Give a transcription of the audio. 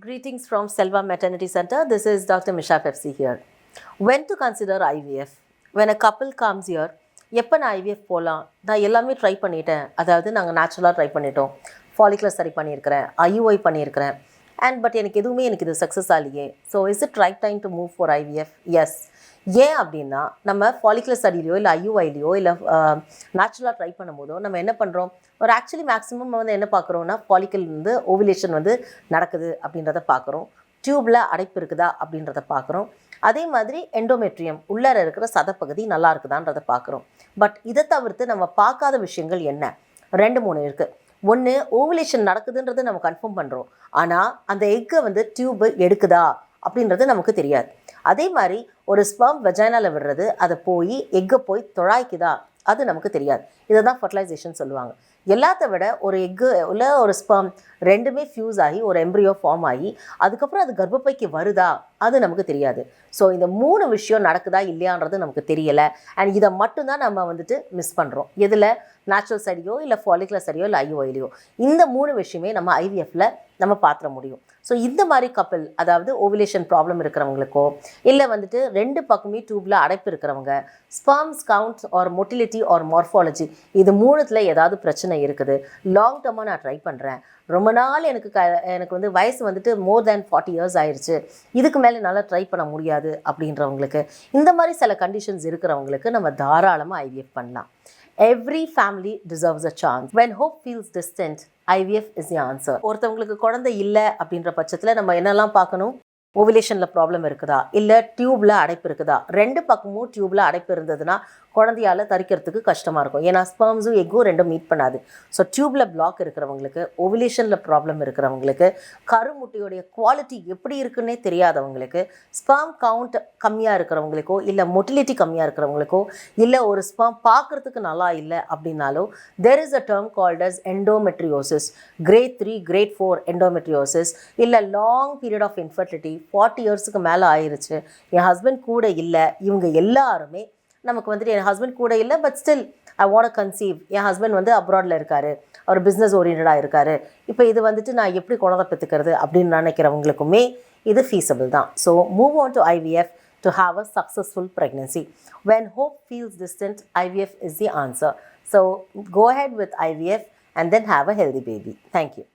Greetings from Selva Maternity Center. This is Dr. Misha Pepsi here. When to consider IVF? When a couple comes here, எப்போ நான் IVF போகலாம்? நான் எல்லாமே try பண்ணிட்டேன். அதாவது நாங்கள் நேச்சுரலாக ட்ரை பண்ணிட்டோம். ஃபாலிகுலர் ஸ்டடி பண்ணியிருக்கிறேன், ஐயுஐ பண்ணியிருக்கிறேன். பட் எனக்கு எதுவுமே இது சக்ஸஸ் ஆகலையே. So is it right time to move for IVF? Yes. ஏன் அப்படின்னா நம்ம ஃபாலிகுலர் ஸ்டடிலையோ இல்லை ஐயுஐலையோ இல்லை நேச்சுரலாக ட்ரை பண்ணும்போதோ நம்ம என்ன பண்ணுறோம், ஒரு ஆக்சுவலி மேக்ஸிமம் என்ன பார்க்குறோன்னா ஃபாலிக்கல் ஓவுலேஷன் நடக்குது அப்படின்றத பார்க்குறோம். டியூப்பில் அடைப்பு இருக்குதா அப்படின்றத பார்க்குறோம். அதே மாதிரி எண்டோமெட்ரியம் உள்ளார இருக்கிற சதப்பகுதி நல்லா இருக்குதான்றதை பார்க்குறோம். பட் இதை தவிர்த்து நம்ம பார்க்காத விஷயங்கள் என்ன? 2-3 இருக்குது. ஒன்று, ஓவுலேஷன் நடக்குதுன்றது நம்ம கன்ஃபார்ம் பண்ணுறோம், ஆனால் அந்த எக்கை டியூப்பு எடுக்குதா அப்படின்றது நமக்கு தெரியாது. அதே மாதிரி ஒரு ஸ்பெர்ம் வெஜைனாவில் விடுறது, அதை போய் எக்கை போய் தொழாய்க்குதா அது நமக்கு தெரியாது. இதை தான் ஃபர்டிலைசேஷன் சொல்லுவாங்க. எல்லாத்த விட ஒரு எக்கு இல்லை ஒரு ஸ்பெர்ம் ரெண்டுமே ஃபியூஸ் ஆகி ஒரு எம்ப்ரியோ ஃபார்ம் ஆகி அதுக்கப்புறம் அது கர்ப்பப்பைக்கு வருதா அது நமக்கு தெரியாது. ஸோ இந்த 3 விஷயம் நடக்குதா இல்லையான்றது நமக்கு தெரியலை. அண்ட் இதை மட்டும்தான் நம்ம மிஸ் பண்ணுறோம். எதில்? நேச்சுரல் ஸ்டடியோ இல்லை ஃபாலிகுலர் ஸ்டடியோ இல்லை ஐயுஐலையோ. இந்த 3 விஷயமே நம்ம ஐவிஎஃப்ல நம்ம பார்த்துட முடியும். ஸோ இந்த மாதிரி கப்பல், அதாவது ஓவுலேஷன் ப்ராப்ளம் இருக்கிறவங்களுக்கோ இல்லை 2 பக்கமே டியூப்பில் அடைப்பு இருக்கிறவங்க, sperms count or motility or morphology, இது 3த்தில் ஏதாவது பிரச்சனை இருக்குது, லாங் டர்மாக நான் ட்ரை பண்ணுறேன், ரொம்ப நாள் எனக்கு வயசு மோர் தேன் 40 இயர்ஸ் ஆயிடுச்சு, இதுக்கு மேலே என்னால் ட்ரை பண்ண முடியாது அப்படின்றவங்களுக்கு, இந்த மாதிரி சில கண்டிஷன்ஸ் இருக்கிறவங்களுக்கு நம்ம தாராளமாக ஐவிஎஃப் பண்ணலாம். Every family deserves a chance. When hope feels distant, IVF is the answer. ஒருத்தவங்களுக்கு குழந்தை இல்லை அப்படின்ற பட்சத்தில் நம்ம என்னெல்லாம் பார்க்கணும்? ஓவுலேஷனில் ப்ராப்ளம் இருக்குதா, இல்லை டியூப்பில் அடைப்பு இருக்குதா? 2 பக்கமும் டியூப்பில் அடைப்பு இருந்ததுன்னா குழந்தையால் தரிக்கிறதுக்கு கஷ்டமாக இருக்கும். ஏன்னா ஸ்பெர்ம்ஸும் எக்கும் 2 மீட் பண்ணாது. ஸோ டியூப்பில் பிளாக் இருக்கிறவங்களுக்கு, ஓவுலேஷனில் ப்ராப்ளம் இருக்கிறவங்களுக்கு, கருமுட்டையோடைய குவாலிட்டி எப்படி இருக்குன்னே தெரியாதவங்களுக்கு, ஸ்பெர்ம் கவுண்ட் கம்மியாக இருக்கிறவங்களுக்கோ இல்லை மொட்டிலிட்டி கம்மியாக இருக்கிறவங்களுக்கோ இல்லை ஒரு ஸ்பெர்ம் பார்க்குறதுக்கு நல்லா இல்லை அப்படின்னாலும் there is a term called as endometriosis, grade 3, grade 4 endometriosis, இல்லை லாங் பீரியட் ஆஃப் இன்ஃபர்டிலிட்டி, 40 இயர்ஸுக்கு மேலே ஆயிடுச்சு, என் ஹஸ்பண்ட் கூட இல்லை, இவங்க எல்லாருமே நமக்கு என் ஹஸ்பண்ட் கூட இல்லை but still I want to conceive, என் ஹஸ்பண்ட் அப்ராடில் இருக்கார், அவர் பிஸ்னஸ் ஓரியன்டாக இருக்கார், இப்போ இது நான் எப்படி குழந்தை பெற்றுக்கிறது அப்படின்னு நினைக்கிறவங்களுக்குமே இது ஃபீஸபிள் தான். So move on to IVF to have a successful pregnancy. When hope feels distant, IVF is the answer. So go ahead with IVF and then have a healthy baby. Thank you.